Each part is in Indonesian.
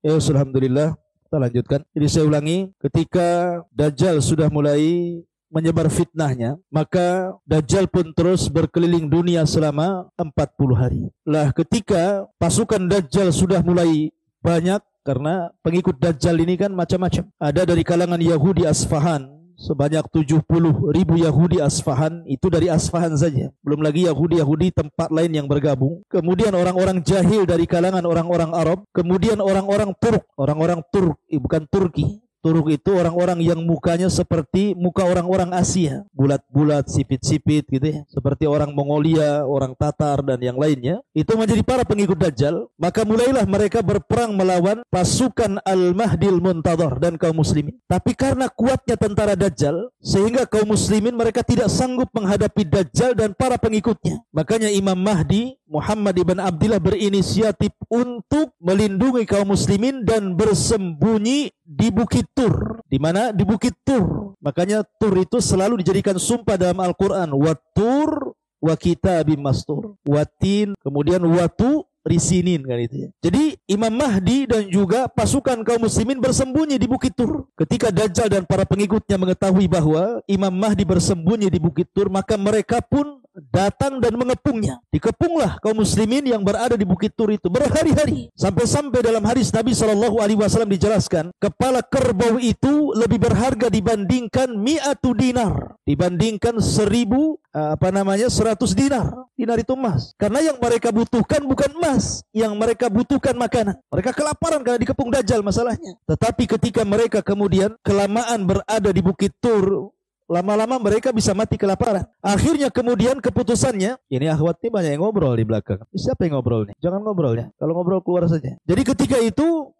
Ya, alhamdulillah. Kita lanjutkan. Jadi saya ulangi, ketika Dajjal sudah mulai menyebar fitnahnya, maka Dajjal pun terus berkeliling dunia selama 40 hari. Lah ketika pasukan Dajjal sudah mulai banyak, karena pengikut Dajjal ini kan macam-macam. Ada dari kalangan Yahudi Asfahan, sebanyak 70.000 Yahudi Asfahan, itu dari Asfahan saja. Belum lagi Yahudi-Yahudi tempat lain yang bergabung. Kemudian orang-orang jahil dari kalangan orang-orang Arab. Kemudian orang-orang Turk. Orang-orang Turk, bukan Turki. Turk itu orang-orang yang mukanya seperti muka orang-orang Asia, bulat-bulat, sipit-sipit gitu ya, seperti orang Mongolia, orang Tatar dan yang lainnya. Itu menjadi para pengikut Dajjal. Maka mulailah mereka berperang melawan pasukan Al-Mahdil Muntadhar dan kaum muslimin. Tapi karena kuatnya tentara Dajjal, sehingga kaum muslimin mereka tidak sanggup menghadapi Dajjal dan para pengikutnya. Makanya Imam Mahdi Muhammad ibn Abdillah berinisiatif untuk melindungi kaum muslimin dan bersembunyi di Bukit Tur. Di mana? Di Bukit Tur. Makanya Tur itu selalu dijadikan sumpah dalam Al-Quran. Wat-Tur wa kitabim mastur. Watin, kemudian watu risinin kan itu ya. Jadi Imam Mahdi dan juga pasukan kaum muslimin bersembunyi di Bukit Tur. Ketika Dajjal dan para pengikutnya mengetahui bahwa Imam Mahdi bersembunyi di Bukit Tur, maka mereka pun datang dan mengepungnya. Dikepunglah kaum muslimin yang berada di Bukit Tur itu berhari-hari. Sampai-sampai dalam hadis Nabi SAW dijelaskan, kepala kerbau itu lebih berharga dibandingkan 100 dinar. Dibandingkan 100 dinar. Dinar itu emas. Karena yang mereka butuhkan bukan emas, yang mereka butuhkan makanan. Mereka kelaparan karena dikepung Dajjal masalahnya. Tetapi ketika mereka kemudian kelamaan berada di Bukit Tur, lama-lama mereka bisa mati kelaparan. Akhirnya kemudian keputusannya, ini akhwat ini banyak yang ngobrol di belakang. Siapa yang ngobrol nih? Jangan ngobrol ya. Kalau ngobrol keluar saja. Jadi ketika itu,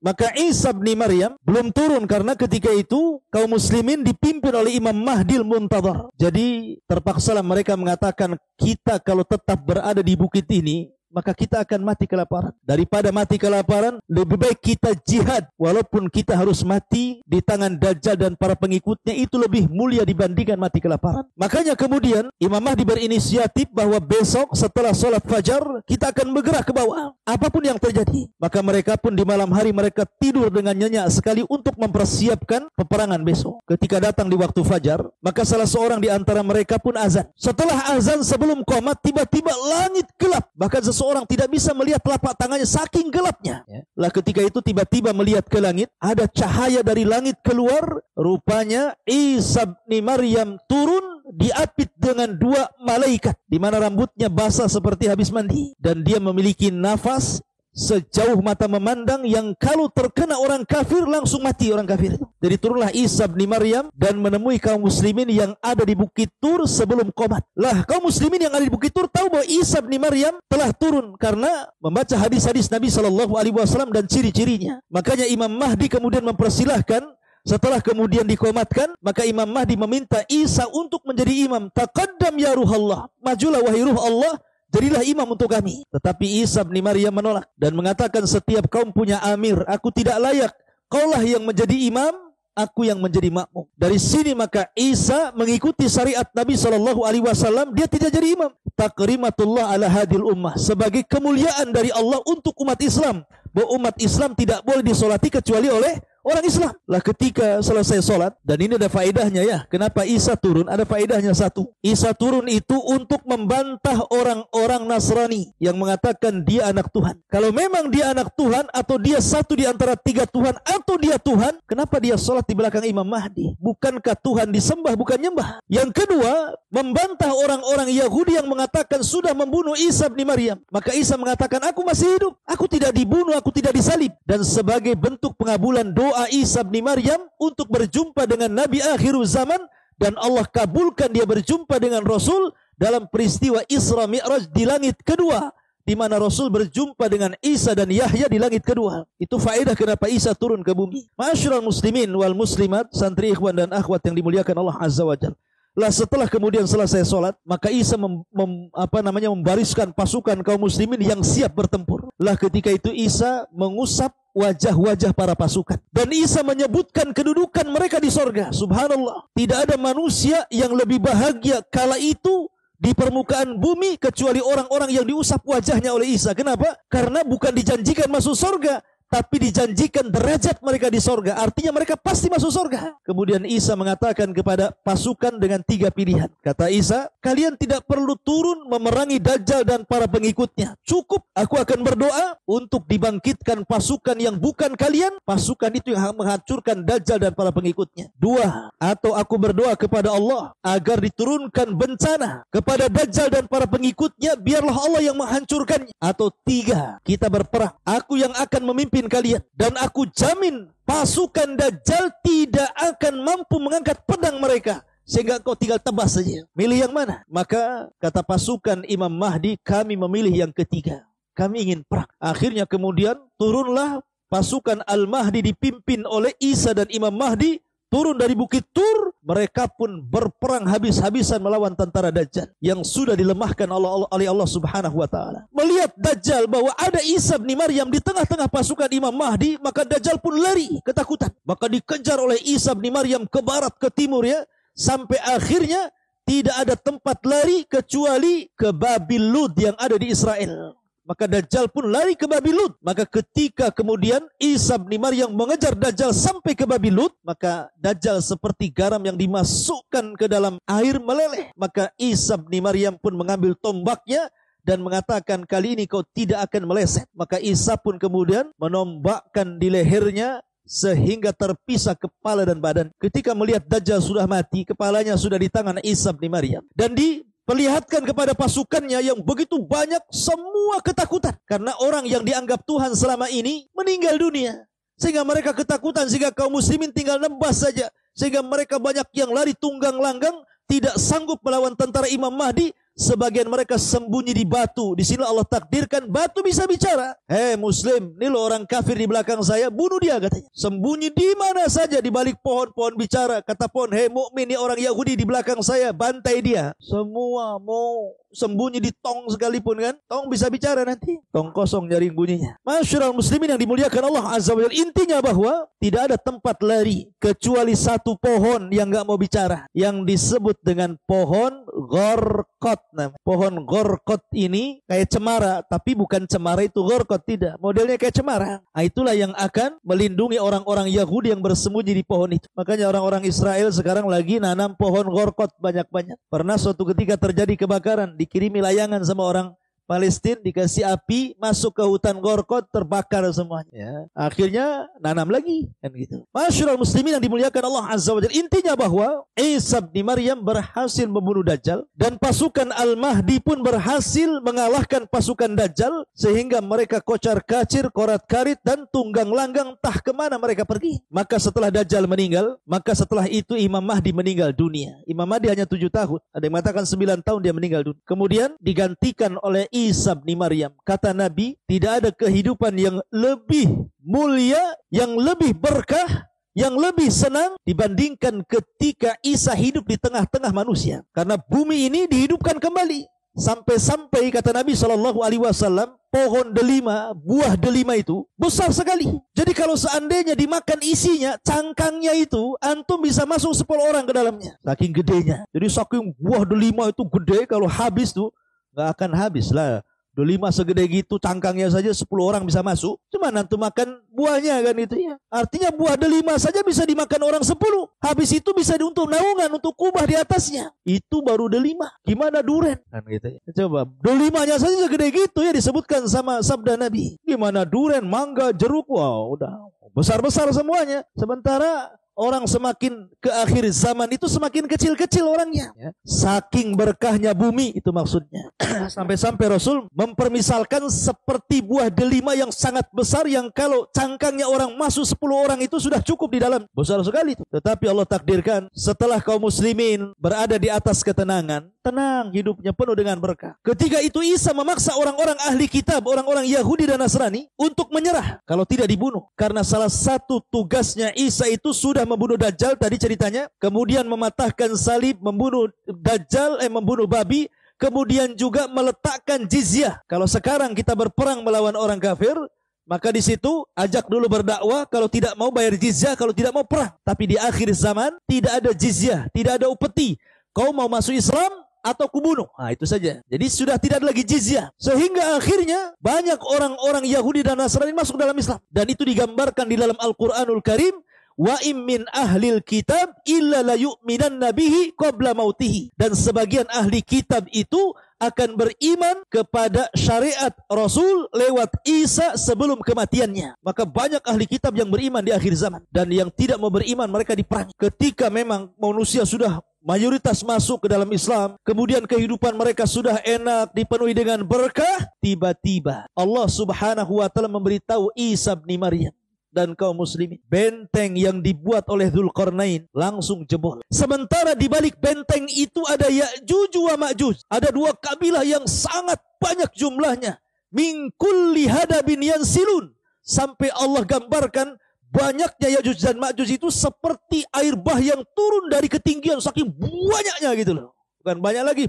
maka Isa bin Maryam belum turun karena ketika itu kaum muslimin dipimpin oleh Imam Mahdil Muntadhar. Jadi terpaksalah mereka mengatakan, kita kalau tetap berada di bukit ini, maka kita akan mati kelaparan. Daripada mati kelaparan, lebih baik kita jihad. Walaupun kita harus mati di tangan Dajjal dan para pengikutnya, itu lebih mulia dibandingkan mati kelaparan. Makanya kemudian Imam Mahdi berinisiatif bahwa besok setelah sholat fajar, kita akan bergerak ke bawah. Apapun yang terjadi. Maka mereka pun di malam hari mereka tidur dengan nyenyak sekali untuk mempersiapkan peperangan besok. Ketika datang di waktu fajar, maka salah seorang di antara mereka pun azan. Setelah azan sebelum qomat, tiba-tiba langit gelap. Bahkan seorang tidak bisa melihat telapak tangannya saking gelapnya. Lah ketika itu tiba-tiba melihat ke langit, ada cahaya dari langit keluar, rupanya Isa bin Maryam turun diapit dengan 2 malaikat, di mana rambutnya basah seperti habis mandi, dan dia memiliki nafas sejauh mata memandang yang kalau terkena orang kafir langsung mati orang kafir itu. Jadi turunlah Isa bin Maryam dan menemui kaum muslimin yang ada di Bukit Tur sebelum qomat. Lah kaum muslimin yang ada di Bukit Tur tahu bahwa Isa bin Maryam telah turun karena membaca hadis-hadis Nabi SAW dan ciri-cirinya. Makanya Imam Mahdi kemudian mempersilahkan. Setelah kemudian dikomatkan, maka Imam Mahdi meminta Isa untuk menjadi imam. Taqaddam ya ruhallah, majulah wahai ruh Allah, jadilah imam untuk kami. Tetapi Isa bin Maryam menolak dan mengatakan, setiap kaum punya amir, aku tidak layak. Kaulah yang menjadi imam, aku yang menjadi makmum. Dari sini maka Isa mengikuti syariat Nabi SAW, dia tidak jadi imam. Takrimatullah ala hadil ummah, sebagai kemuliaan dari Allah untuk umat Islam, bahwa umat Islam tidak boleh disolati kecuali oleh orang Islam. Lah ketika selesai sholat, dan ini ada faedahnya ya, kenapa Isa turun? Ada faedahnya satu. Isa turun itu untuk membantah orang-orang Nasrani yang mengatakan dia anak Tuhan. Kalau memang dia anak Tuhan, atau dia satu di antara 3 Tuhan, atau dia Tuhan, kenapa dia sholat di belakang Imam Mahdi? Bukankah Tuhan disembah, bukan nyembah? Yang kedua, membantah orang-orang Yahudi yang mengatakan sudah membunuh Isa bin Maryam. Maka Isa mengatakan, aku masih hidup, aku tidak dibunuh, aku tidak disalib. Dan sebagai bentuk pengabulan doa Isa bin Maryam untuk berjumpa dengan Nabi akhir zaman, dan Allah kabulkan dia berjumpa dengan Rasul dalam peristiwa Isra Mi'raj di langit kedua, di mana Rasul berjumpa dengan Isa dan Yahya di langit kedua. Itu faedah kenapa Isa turun ke bumi. Ma'asyiral muslimin wal muslimat, santri ikhwan dan akhwat yang dimuliakan Allah Azza wa Jalla. Lah setelah kemudian selesai sholat, maka Isa membariskan pasukan kaum muslimin yang siap bertempur. Lah ketika itu Isa mengusap wajah-wajah para pasukan. Dan Isa menyebutkan kedudukan mereka di sorga. Subhanallah. Tidak ada manusia yang lebih bahagia kala itu di permukaan bumi kecuali orang-orang yang diusap wajahnya oleh Isa. Kenapa? Karena bukan dijanjikan masuk sorga, tapi dijanjikan derajat mereka di sorga. Artinya mereka pasti masuk sorga. Kemudian Isa mengatakan kepada pasukan dengan 3 pilihan. Kata Isa, kalian tidak perlu turun memerangi Dajjal dan para pengikutnya. Cukup aku akan berdoa untuk dibangkitkan pasukan yang bukan kalian. Pasukan itu yang menghancurkan Dajjal dan para pengikutnya. 2, atau aku berdoa kepada Allah agar diturunkan bencana kepada Dajjal dan para pengikutnya. Biarlah Allah yang menghancurkannya. Atau 3, kita berperang. Aku yang akan memimpin kalian, dan aku jamin pasukan Dajjal tidak akan mampu mengangkat pedang mereka, sehingga kau tinggal tebas saja. Milih yang mana? Maka kata pasukan Imam Mahdi, kami memilih yang ketiga. Kami ingin perang. Akhirnya kemudian turunlah pasukan Al-Mahdi dipimpin oleh Isa dan Imam Mahdi, turun dari Bukit Tur. Mereka pun berperang habis-habisan melawan tentara Dajjal yang sudah dilemahkan oleh Allah Subhanahu wa taala. Melihat Dajjal bahwa ada Isa bin Maryam di tengah-tengah pasukan Imam Mahdi, maka Dajjal pun lari ketakutan. Maka dikejar oleh Isa bin Maryam ke barat, ke timur ya, sampai akhirnya tidak ada tempat lari kecuali ke Babil Lud yang ada di Israel. Maka Dajjal pun lari ke Babil Lud. Maka ketika kemudian Isa bin Maryam mengejar Dajjal sampai ke Babil Lud, maka Dajjal seperti garam yang dimasukkan ke dalam air meleleh. Maka Isa bin Maryam pun mengambil tombaknya dan mengatakan, kali ini kau tidak akan meleset. Maka Isa pun kemudian menombakkan di lehernya sehingga terpisah kepala dan badan. Ketika melihat Dajjal sudah mati, kepalanya sudah di tangan Isa bin Maryam, dan diperlihatkan kepada pasukannya yang begitu banyak, semua ketakutan karena orang yang dianggap Tuhan selama ini meninggal dunia, sehingga mereka ketakutan, sehingga kaum muslimin tinggal nembas saja, sehingga mereka banyak yang lari tunggang langgang, tidak sanggup melawan tentara Imam Mahdi. Sebagian mereka sembunyi di batu. Di sini Allah takdirkan batu bisa bicara. Hei muslim, ini lo orang kafir di belakang saya, bunuh dia katanya. Sembunyi di mana saja, di balik pohon bicara. Kata pohon, hei mukmin, ini orang Yahudi di belakang saya, bantai dia. Semua mau sembunyi di tong sekalipun kan. Tong bisa bicara nanti. Tong kosong nyaring bunyinya. Masyarul muslimin yang dimuliakan Allah Azza wa Jalla. Intinya bahwa tidak ada tempat lari kecuali satu pohon yang gak mau bicara, yang disebut dengan pohon Gharqad. Pohon Gharqad ini kayak cemara, tapi bukan cemara itu Gharqad, tidak. Modelnya kayak cemara. Itulah yang akan melindungi orang-orang Yahudi yang bersembunyi di pohon itu. Makanya orang-orang Israel sekarang lagi nanam pohon Gharqad banyak-banyak. Pernah suatu ketika terjadi kebakaran, dikirimi layangan sama orang Palestina, dikasih api, masuk ke hutan Gharqad, terbakar semuanya. Ya. Akhirnya nanam lagi, kan gitu. Masyarul muslimin yang dimuliakan Allah Azza wa Jalla. Intinya bahwa Isa bin Maryam berhasil membunuh Dajjal, dan pasukan Al-Mahdi pun berhasil mengalahkan pasukan Dajjal, sehingga mereka kocar-kacir, korat-karit, dan tunggang langgang, entah kemana mereka pergi. Maka setelah Dajjal meninggal, maka setelah itu Imam Mahdi meninggal dunia. Imam Mahdi hanya 7 tahun. Ada yang mengatakan 9 tahun dia meninggal dunia. Kemudian digantikan oleh Isa bin Maryam. Kata Nabi, tidak ada kehidupan yang lebih mulia, yang lebih berkah, yang lebih senang dibandingkan ketika Isa hidup di tengah-tengah manusia. Karena bumi ini dihidupkan kembali. Sampai-sampai kata Nabi SAW, pohon delima, buah delima itu besar sekali. Jadi kalau seandainya dimakan isinya, cangkangnya itu, antum bisa masuk 10 orang ke dalamnya. Saking gedenya. Jadi saking buah delima itu gede, kalau habis tuh nggak akan habis lah. Delima segede gitu, cangkangnya saja 10 orang bisa masuk. Cuma nanti makan buahnya kan itu ya. Artinya buah delima saja bisa dimakan orang 10. Habis itu bisa untuk naungan, untuk kubah di atasnya. Itu baru delima. Gimana duren? Kan gitu ya. Coba, delimanya saja segede gitu ya, disebutkan sama sabda Nabi. Gimana duren, mangga, jeruk, wow, udah besar-besar semuanya. Sementara orang semakin ke akhir zaman itu semakin kecil-kecil orangnya. Ya. Saking berkahnya bumi, itu maksudnya. Sampai-sampai Rasul mempermisalkan seperti buah delima yang sangat besar, yang kalau cangkangnya orang masuk 10 orang itu sudah cukup di dalam. Besar sekali itu. Tetapi Allah takdirkan setelah kaum muslimin berada di atas ketenangan, tenang hidupnya penuh dengan berkah. Ketika itu Isa memaksa orang-orang ahli kitab, orang-orang Yahudi dan Nasrani untuk menyerah kalau tidak dibunuh. Karena salah satu tugasnya Isa itu sudah membunuh Dajjal tadi ceritanya, kemudian mematahkan salib, membunuh Dajjal, membunuh babi, kemudian juga meletakkan jizyah. Kalau sekarang kita berperang melawan orang kafir, Maka di situ ajak dulu berdakwah, kalau tidak mau bayar jizyah, kalau tidak mau perang. Tapi di akhir zaman tidak ada jizyah, tidak ada upeti. Kau mau masuk Islam atau kubunuh. Nah, itu saja. Jadi sudah tidak ada lagi jizyah. Sehingga akhirnya banyak orang-orang Yahudi dan Nasrani masuk dalam Islam. Dan itu digambarkan di dalam Al-Quranul Karim. Wa min ahlil kitab illa la yu'minanna bihi qabla mautihi. Dan sebagian ahli kitab itu akan beriman kepada syariat Rasul lewat Isa sebelum kematiannya. Maka banyak ahli kitab yang beriman di akhir zaman. Dan yang tidak mau beriman mereka diperangi. Ketika memang manusia sudah mayoritas masuk ke dalam Islam, kemudian kehidupan mereka sudah enak, dipenuhi dengan berkah, tiba-tiba Allah Subhanahu wa taala memberitahu Isa bin Maryam dan kaum muslimin, benteng yang dibuat oleh Dzulqarnain langsung jebol. Sementara di balik benteng itu ada Ya'juj wa Ma'juj. Ada dua kabilah yang sangat banyak jumlahnya. Min kulli hadabin yansilun. Sampai Allah gambarkan banyaknya Ya'juj dan Ma'juj itu seperti air bah yang turun dari ketinggian, saking banyaknya gitu loh. Bukan banyak lagi,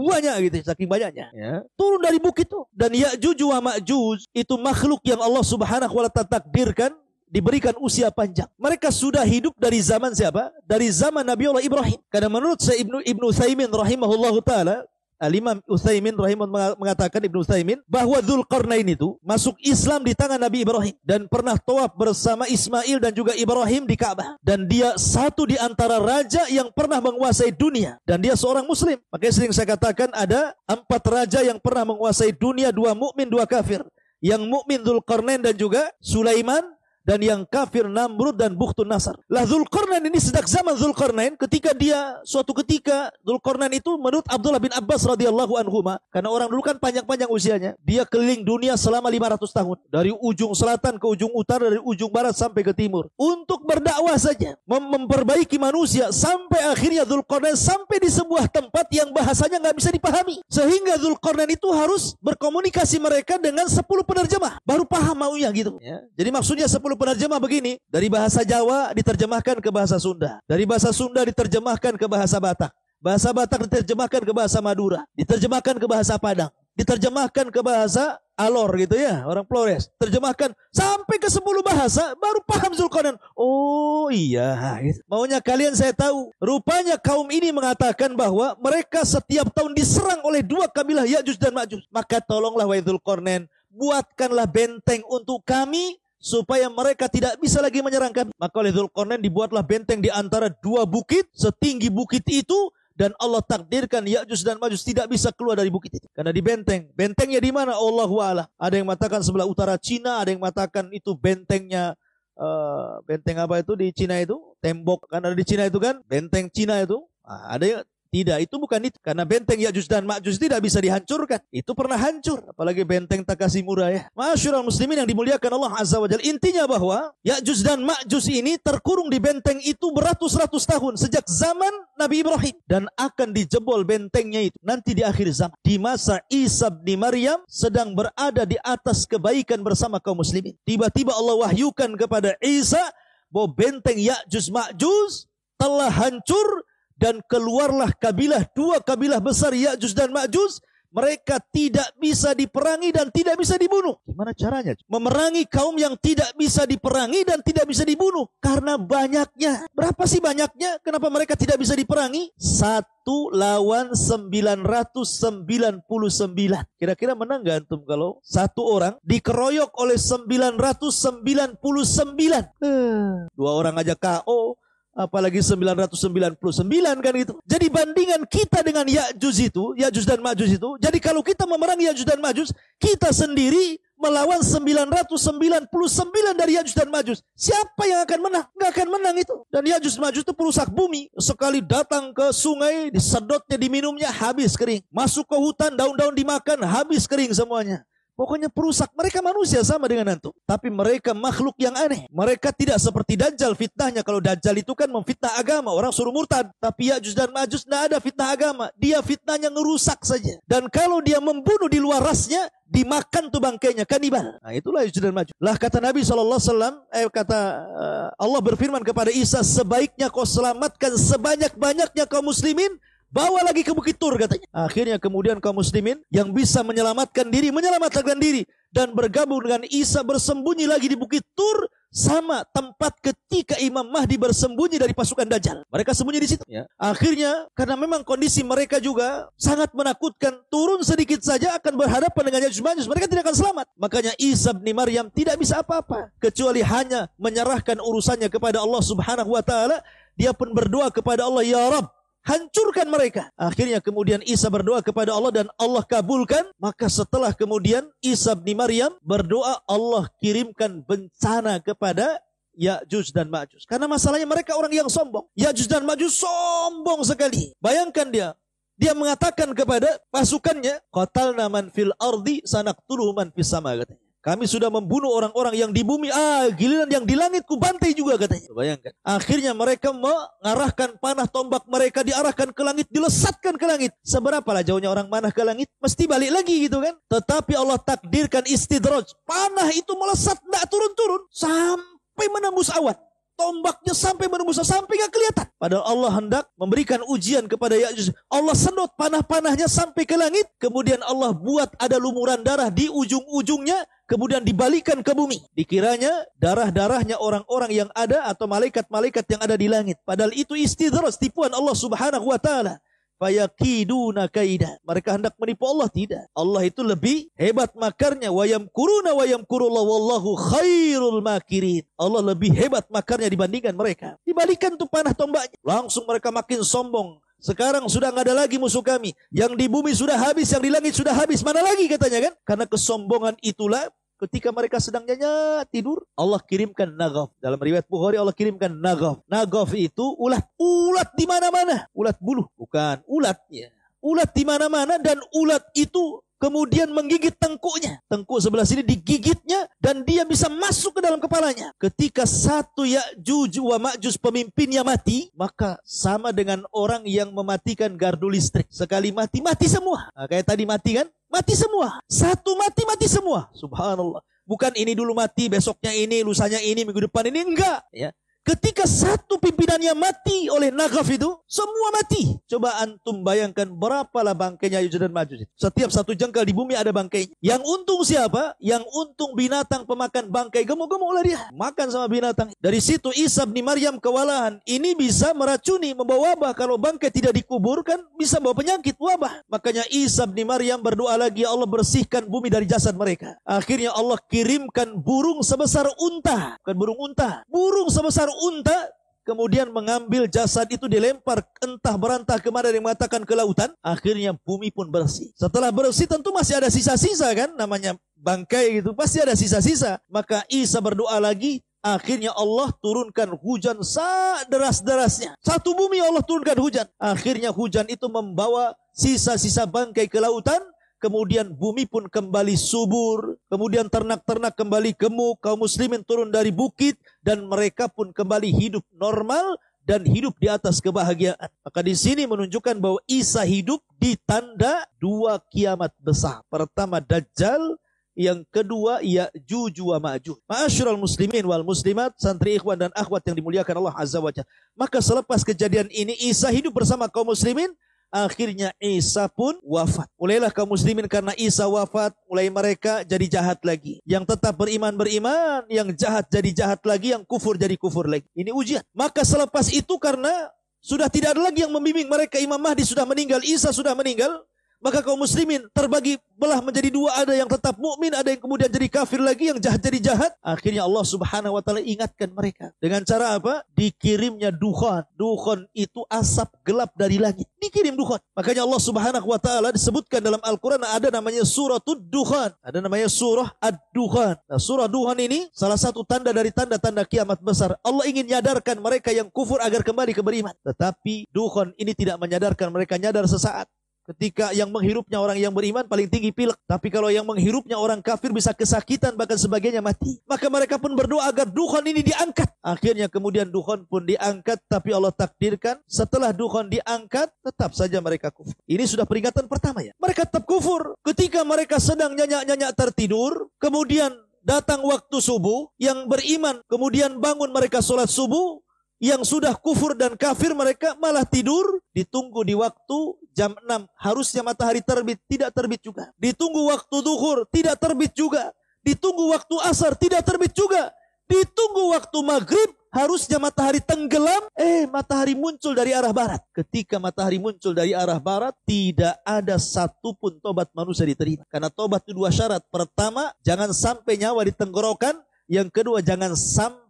banyak gitu, saking banyaknya. Ya. Turun dari bukit itu. Dan Ya'juj wa Ma'juj itu makhluk yang Allah Subhanahu wa ta'ala takdirkan diberikan usia panjang. Mereka sudah hidup dari zaman siapa? Dari zaman Nabi Allah Ibrahim. Karena menurut saya Ibnu Utsaimin rahimahullahu taala, Al-Imam Utsaimin rahimahullah mengatakan, Ibnu Utsaimin, bahwa Dzulqarnain itu masuk Islam di tangan Nabi Ibrahim dan pernah tawaf bersama Ismail dan juga Ibrahim di Ka'bah. Dan dia satu di antara raja yang pernah menguasai dunia, dan dia seorang muslim. Makanya sering saya katakan ada 4 raja yang pernah menguasai dunia, 2 mukmin, 2 kafir. Yang mukmin Dzulqarnain dan juga Sulaiman, dan yang kafir Namrud dan Bukhtun Nasar. Lah Dzulqarnain ini sejak zaman Dzulqarnain, ketika dia suatu ketika Dzulqarnain itu menurut Abdullah bin Abbas radhiyallahu anhuma, karena orang dulu kan panjang-panjang usianya, dia keliling dunia selama 500 tahun, dari ujung selatan ke ujung utara, dari ujung barat sampai ke timur, untuk berdakwah saja, memperbaiki manusia, sampai akhirnya Dzulqarnain sampai di sebuah tempat yang bahasanya nggak bisa dipahami, sehingga Dzulqarnain itu harus berkomunikasi mereka dengan 10 penerjemah baru paham maunya gitu ya. Jadi maksudnya 10 penerjemah begini, dari bahasa Jawa diterjemahkan ke bahasa Sunda, dari bahasa Sunda diterjemahkan ke bahasa Batak, bahasa Batak diterjemahkan ke bahasa Madura, diterjemahkan ke bahasa Padang, diterjemahkan ke bahasa Alor gitu ya, orang Flores, terjemahkan sampai ke 10 bahasa baru paham Dzulqarnain. Oh iya, maunya kalian saya tahu. Rupanya kaum ini mengatakan bahwa mereka setiap tahun diserang oleh 2 kabilah Ya'juj dan Ma'juj. Maka tolonglah wahai Dzulqarnain, buatkanlah benteng untuk kami supaya mereka tidak bisa lagi menyerang kami. Maka oleh Dzulqarnain dibuatlah benteng di antara 2 bukit, setinggi bukit itu, dan Allah takdirkan Ya'juj dan Ma'juj tidak bisa keluar dari bukit itu. Karena di benteng. Bentengnya di mana? Allahu a'lam. Ada yang mengatakan sebelah utara Cina, ada yang mengatakan itu bentengnya benteng apa itu di Cina itu? Tembok kan ada di Cina itu kan? Benteng Cina itu. Ada yang tidak, itu bukan itu. Karena benteng Ya'juj dan Ma'juj tidak bisa dihancurkan. Itu pernah hancur. Apalagi benteng Takashimura ya. Masyarul muslimin yang dimuliakan Allah Azza wa Jalla. Intinya bahwa Ya'juj dan Ma'juj ini terkurung di benteng itu beratus-ratus tahun. Sejak zaman Nabi Ibrahim. Dan akan dijebol bentengnya itu nanti di akhir zaman. Di masa Isa bin Maryam sedang berada di atas kebaikan bersama kaum muslimin. Tiba-tiba Allah wahyukan kepada Isa bahwa benteng Ya'juj Ma'juj telah hancur. Dan keluarlah kabilah, 2 kabilah besar Ya'juj dan Ma'juj. Mereka tidak bisa diperangi dan tidak bisa dibunuh. Gimana caranya? Memerangi kaum yang tidak bisa diperangi dan tidak bisa dibunuh. Karena banyaknya. Berapa sih banyaknya? Kenapa mereka tidak bisa diperangi? 1 lawan 999. Kira-kira menang gak antum kalau 1 orang dikeroyok oleh 999? 2 orang aja KO. Apalagi 999 kan itu. Jadi bandingan kita dengan Ya'juj dan Ma'juj itu. Jadi kalau kita memerangi Ya'juj dan Ma'juj, kita sendiri melawan 999 dari Ya'juj dan Ma'juj. Siapa yang akan menang? Nggak akan menang itu. Dan Ya'juj dan Ma'juj itu perusak bumi. Sekali datang ke sungai, disedotnya, diminumnya, habis kering. Masuk ke hutan, daun-daun dimakan, habis kering semuanya. Pokoknya perusak. Mereka manusia sama dengan antum. Tapi mereka makhluk yang aneh. Mereka tidak seperti Dajjal fitnahnya. Kalau Dajjal itu kan memfitnah agama. Orang suruh murtad. Tapi Ya'juj dan Ma'juj tidak ada fitnah agama. Dia fitnahnya ngerusak saja. Dan kalau dia membunuh di luar rasnya, dimakan tuh bangkainya. Kanibal. Nah itulah Ya'juj dan Ma'juj. Lah kata Nabi SAW, Allah berfirman kepada Isa, sebaiknya kau selamatkan sebanyak-banyaknya kaum muslimin. Bawa lagi ke Bukit Tur katanya. Akhirnya kemudian kaum muslimin yang bisa menyelamatkan diri. dan bergabung dengan Isa bersembunyi lagi di Bukit Tur, sama tempat ketika Imam Mahdi bersembunyi dari pasukan Dajjal. Mereka sembunyi di situ. Ya. Akhirnya karena memang kondisi mereka juga sangat menakutkan, turun sedikit saja akan berhadapan dengan Ya'juj Ma'juj. Mereka tidak akan selamat. Makanya Isa bin Maryam tidak bisa apa-apa kecuali hanya menyerahkan urusannya kepada Allah Subhanahu wa taala. Dia pun berdoa kepada Allah, ya Rabb, hancurkan mereka. Akhirnya kemudian Isa berdoa kepada Allah dan Allah kabulkan. Maka setelah kemudian Isa bin Maryam berdoa, Allah kirimkan bencana kepada Ya'juj dan Ma'juj. Karena masalahnya mereka orang yang sombong. Ya'juj dan Ma'juj sombong sekali. Bayangkan dia mengatakan kepada pasukannya, qatalna man fil ardi sanaktuluhu man fis sama, katanya. Kami sudah membunuh orang-orang yang di bumi. Giliran yang di langit ku bantai juga, katanya. Bayangkan. Akhirnya mereka mengarahkan panah tombak mereka, diarahkan ke langit, dilesatkan ke langit. Seberapalah jauhnya orang panah ke langit? Mesti balik lagi gitu kan. Tetapi Allah takdirkan istidraj. Panah itu melesat, tidak turun-turun. Sampai menembus awan. Tombaknya sampai menembus, sampai gak kelihatan. Padahal Allah hendak memberikan ujian kepada Ya'juj. Allah sedot panah-panahnya sampai ke langit. Kemudian Allah buat ada lumuran darah di ujung-ujungnya. Kemudian dibalikan ke bumi. Dikiranya darah-darahnya orang-orang yang ada atau malaikat-malaikat yang ada di langit. Padahal itu istidraj, tipuan Allah Subhanahu wa taala. Fayakiduna kaida. Mereka hendak menipu Allah, tidak. Allah itu lebih hebat makarnya. Wa yamkuruna wa yamkurullah wallahu khairul makirin. Allah lebih hebat makarnya dibandingkan mereka. Dibalikan tuh panah tombaknya. Langsung mereka makin sombong. Sekarang sudah nggak ada lagi musuh kami. Yang di bumi sudah habis, yang di langit sudah habis. Mana lagi katanya kan? Karena kesombongan itulah ketika mereka sedang nyenyak tidur, Allah kirimkan nagaf. Dalam riwayat Bukhari Allah kirimkan nagaf. Nagaf itu ulat. Ulat di mana-mana. Ulat buluh, bukan ulatnya. Ulat di mana-mana dan ulat itu kemudian menggigit tengkuknya. Tengkuk sebelah sini digigitnya dan dia bisa masuk ke dalam kepalanya. Ketika satu Ya'juj wa Ma'juj pemimpinnya mati, maka sama dengan orang yang mematikan gardu listrik. Sekali mati, mati semua. Nah, kayak tadi mati kan? Mati semua. Satu mati, mati semua. Subhanallah. Bukan ini dulu mati, besoknya ini, lusanya ini, minggu depan ini. Enggak. Ya. Ketika satu pimpinannya mati oleh nagaf itu, semua mati. Coba antum bayangkan berapalah bangkainya Ya'juj dan Ma'juj. Setiap satu jengkal di bumi ada bangkainya. Yang untung siapa? Yang untung binatang pemakan bangkai. Gemuk-gemuk lah dia. Makan sama binatang. Dari situ Isa bin Maryam kewalahan. Ini bisa meracuni, membawa wabah. Kalau bangkai tidak dikuburkan, bisa bawa penyakit, wabah. Makanya Isa bin Maryam berdoa lagi, ya Allah bersihkan bumi dari jasad mereka. Akhirnya Allah kirimkan burung sebesar unta. Bukan burung unta. Burung sebesar unta, kemudian mengambil jasad itu dilempar entah berantah kemana, yang mengatakan ke lautan. Akhirnya bumi pun bersih. Setelah bersih tentu masih ada sisa-sisa kan, namanya bangkai gitu, pasti ada sisa-sisa. Maka Isa berdoa lagi. Akhirnya Allah turunkan hujan deras-derasnya. Satu bumi Allah turunkan hujan. Akhirnya hujan itu membawa sisa-sisa bangkai ke lautan. Kemudian bumi pun kembali subur. Kemudian ternak-ternak kembali gemuk. Kaum muslimin turun dari bukit. Dan mereka pun kembali hidup normal. Dan hidup di atas kebahagiaan. Maka di sini menunjukkan bahwa Isa hidup di tanda dua kiamat besar. Pertama Dajjal. Yang kedua Ya'juj wa Ma'juj. Ma'asyiral muslimin wal muslimat, santri ikhwan dan akhwat yang dimuliakan Allah Azza wa Jalla. Maka selepas kejadian ini Isa hidup bersama kaum muslimin. Akhirnya Isa pun wafat. Mulailah kaum muslimin karena Isa wafat, mulai mereka jadi jahat lagi. Yang tetap beriman, yang jahat jadi jahat lagi, yang kufur jadi kufur lagi. Ini ujian. Maka selepas itu karena sudah tidak ada lagi yang membimbing mereka, Imam Mahdi sudah meninggal, Isa sudah meninggal, maka kaum muslimin terbagi belah menjadi dua, ada yang tetap mukmin, ada yang kemudian jadi kafir lagi, yang jahat jadi jahat. Akhirnya Allah Subhanahu wa taala ingatkan mereka dengan cara apa? Dikirimnya dukhan. Dukhan itu asap gelap dari langit. Dikirim dukhan. Makanya Allah Subhanahu wa taala disebutkan dalam Al-Qur'an ada namanya suratul dukhan. Ada namanya surah ad-dukhan. Nah, surah dukhan ini salah satu tanda dari tanda-tanda kiamat besar. Allah ingin menyadarkan mereka yang kufur agar kembali ke beriman. Tetapi dukhan ini tidak menyadarkan mereka, nyadar sesaat. Ketika yang menghirupnya orang yang beriman paling tinggi pilek. Tapi kalau yang menghirupnya orang kafir bisa kesakitan, bahkan sebagainya mati. Maka mereka pun berdoa agar dukhan ini diangkat. Akhirnya kemudian dukhan pun diangkat. Tapi Allah takdirkan setelah dukhan diangkat, tetap saja mereka kufur. Ini sudah peringatan pertama ya. Mereka tetap kufur. Ketika mereka sedang nyenyak-nyenyak tertidur, kemudian datang waktu subuh, yang beriman kemudian bangun mereka sholat subuh. Yang sudah kufur dan kafir mereka malah tidur. Ditunggu di waktu jam 6. Harusnya matahari terbit, tidak terbit juga. Ditunggu waktu duhur, tidak terbit juga. Ditunggu waktu asar, tidak terbit juga. Ditunggu waktu maghrib, harusnya matahari tenggelam, matahari muncul dari arah barat. Ketika matahari muncul dari arah barat, tidak ada satupun tobat manusia diterima. Karena tobat itu 2 syarat. Pertama, jangan sampai nyawa di tenggorokan. Yang kedua, jangan sampai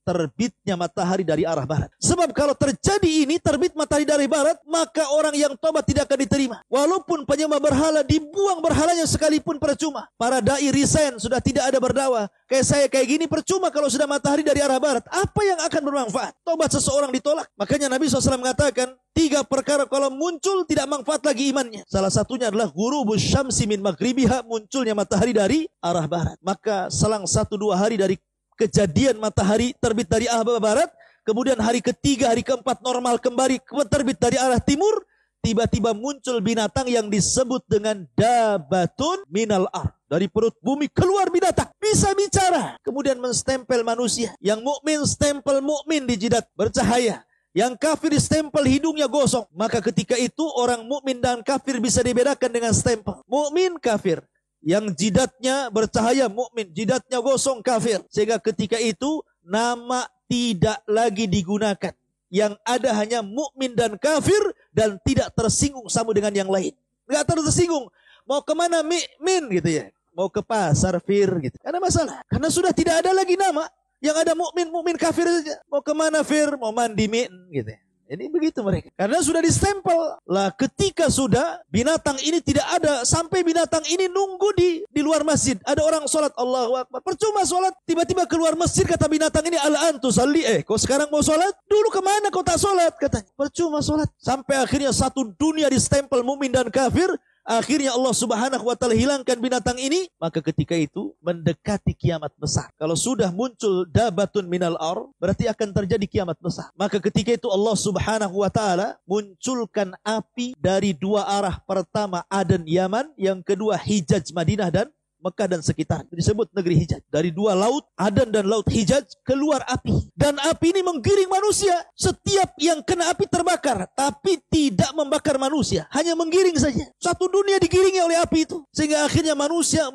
terbitnya matahari dari arah barat. Sebab kalau terjadi ini, terbit matahari dari barat, maka orang yang tobat tidak akan diterima. Walaupun penyembah berhala dibuang berhalanya sekalipun percuma. Para dai resign, sudah tidak ada berdakwah. Kayak saya kayak gini percuma kalau sudah matahari dari arah barat. Apa yang akan bermanfaat? Tobat seseorang ditolak. Makanya Nabi SAW mengatakan 3 perkara kalau muncul tidak manfaat lagi imannya. Salah satunya adalah ghurubus syamsi min maghribiha, munculnya matahari dari arah barat. Maka selang 1-2 hari dari kejadian matahari terbit dari arah barat, kemudian hari ketiga, hari keempat normal kembali terbit dari arah timur, tiba-tiba muncul binatang yang disebut dengan dabatun minal ar. Dari perut bumi keluar binatang, bisa bicara, kemudian menstempel manusia. Yang mukmin stempel mukmin di jidat bercahaya, yang kafir stempel hidungnya gosong. Maka ketika itu orang mukmin dan kafir bisa dibedakan dengan stempel. Mukmin kafir, yang jidatnya bercahaya mukmin, jidatnya gosong kafir. Sehingga ketika itu nama tidak lagi digunakan. Yang ada hanya mukmin dan kafir dan tidak tersinggung sama dengan yang lain. Enggak tersinggung. Mau kemana min gitu ya. Mau ke pasar fir gitu. Karena masalah. Karena sudah tidak ada lagi nama. Yang ada mukmin kafir saja. Mau kemana fir? Mau mandi min gitu ya. Ini begitu mereka. Karena sudah distempel. Lah ketika sudah binatang ini tidak ada. Sampai binatang ini nunggu di luar masjid. Ada orang sholat. Allahu Akbar. Percuma sholat. Tiba-tiba keluar masjid kata binatang ini. Al-antu salli. Kau sekarang mau sholat? Dulu kemana kau tak sholat? Katanya. Percuma sholat. Sampai akhirnya satu dunia distempel mukmin dan kafir. Akhirnya Allah Subhanahu wa Ta'ala hilangkan binatang ini. Maka ketika itu mendekati kiamat besar. Kalau sudah muncul dabatun minal ar, berarti akan terjadi kiamat besar. Maka ketika itu Allah Subhanahu wa Ta'ala munculkan api dari 2 arah. Pertama Aden Yaman, yang kedua Hijaz Madinah dan Mekah dan sekitar. Disebut negeri Hijaz. Dari 2 laut, Aden dan laut Hijaz, keluar api. Dan api ini menggiring manusia. Setiap yang kena api terbakar. Tapi tidak membakar manusia. Hanya menggiring saja. Satu dunia digiringi oleh api itu. Sehingga akhirnya manusia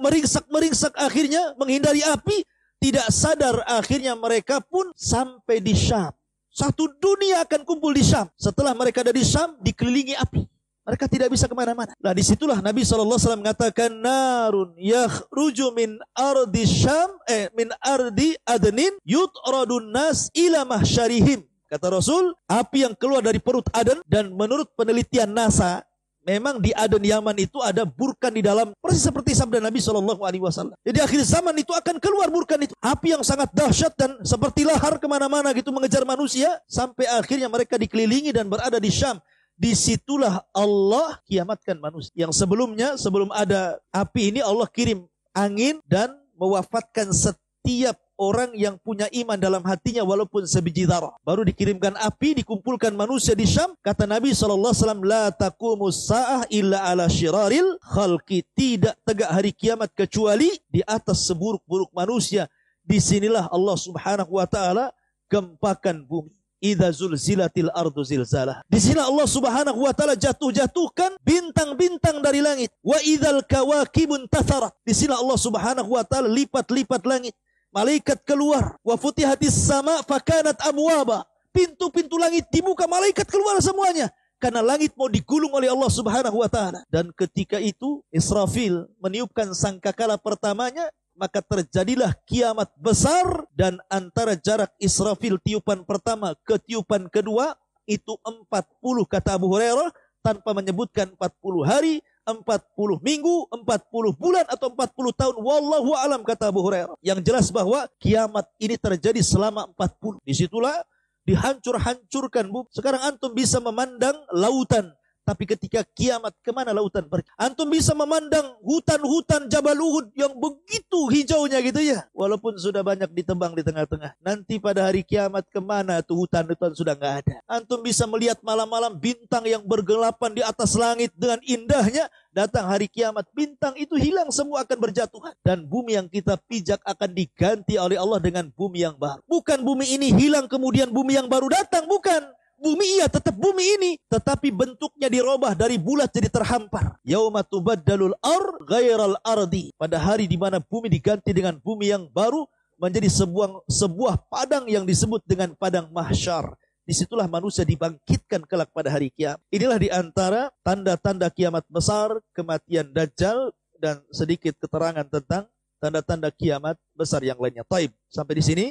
meringsak akhirnya menghindari api. Tidak sadar akhirnya mereka pun sampai di Syam. Satu dunia akan kumpul di Syam. Setelah mereka ada di Syam, dikelilingi api. Mereka tidak bisa kemana-mana. Nah disitulah Nabi SAW mengatakan narun yakhruju min ardi Syam min ardi Adnin yutradun nas ila mahsyarihim. Kata Rasul, api yang keluar dari perut Aden, dan menurut penelitian NASA, memang di Aden Yaman itu ada burkan di dalam, persis seperti sabda Nabi SAW. Jadi akhir zaman itu akan keluar burkan itu. Api yang sangat dahsyat dan seperti lahar kemana-mana gitu mengejar manusia. Sampai akhirnya mereka dikelilingi dan berada di Syam. Disitulah Allah kiamatkan manusia. Yang sebelumnya, sebelum ada api ini, Allah kirim angin dan mewafatkan setiap orang yang punya iman dalam hatinya walaupun sebiji zarah. Baru dikirimkan api, dikumpulkan manusia di Syam. Kata Nabi SAW, la taqumus sa'ah illa ala syiraril khalqi. Tidak tegak hari kiamat kecuali di atas seburuk-buruk manusia. Disinilah Allah Subhanahu wa Ta'ala gempakan bumi. Idza zulzilatil ardu zilzalah. Di sini Allah Subhanahu wa Ta'ala jatuhkan bintang-bintang dari langit. Wa idzal kawakibun tatharat. Di sini Allah Subhanahu wa Ta'ala lipat-lipat langit. Malaikat keluar. Wa futihatis sama fakanat abwaba. Pintu-pintu langit dibuka, malaikat keluar semuanya. Karena langit mau digulung oleh Allah Subhanahu wa Ta'ala. Dan ketika itu Israfil meniupkan sangkakala pertamanya. Maka terjadilah kiamat besar, dan antara jarak Israfil tiupan pertama ke tiupan kedua itu 40 kata Abu Hurairah, tanpa menyebutkan 40 hari, 40 minggu, 40 bulan atau 40 tahun. Wallahu alam kata Abu Hurairah. Yang jelas bahwa kiamat ini terjadi selama 40. Disitulah dihancur-hancurkan. Sekarang antum bisa memandang lautan. Tapi ketika kiamat, kemana lautan pergi? Antum bisa memandang hutan-hutan Jabal Uhud yang begitu hijaunya gitu ya. Walaupun sudah banyak ditebang di tengah-tengah. Nanti pada hari kiamat kemana tuh hutan-hutan sudah nggak ada. Antum bisa melihat malam-malam bintang yang bergelapan di atas langit dengan indahnya. Datang hari kiamat, bintang itu hilang, semua akan berjatuhan. Dan bumi yang kita pijak akan diganti oleh Allah dengan bumi yang baru. Bukan bumi ini hilang kemudian bumi yang baru datang, bukan. Bumi tetap bumi ini, tetapi bentuknya dirubah dari bulat jadi terhampar. Yauma tubaddalul ghairal ardi. Pada hari di mana bumi diganti dengan bumi yang baru, menjadi sebuah padang yang disebut dengan padang mahsyar. Disitulah manusia dibangkitkan kelak pada hari kiamat. Inilah di antara tanda-tanda kiamat besar, kematian Dajjal, dan sedikit keterangan tentang tanda-tanda kiamat besar yang lainnya. Taib, sampai di sini.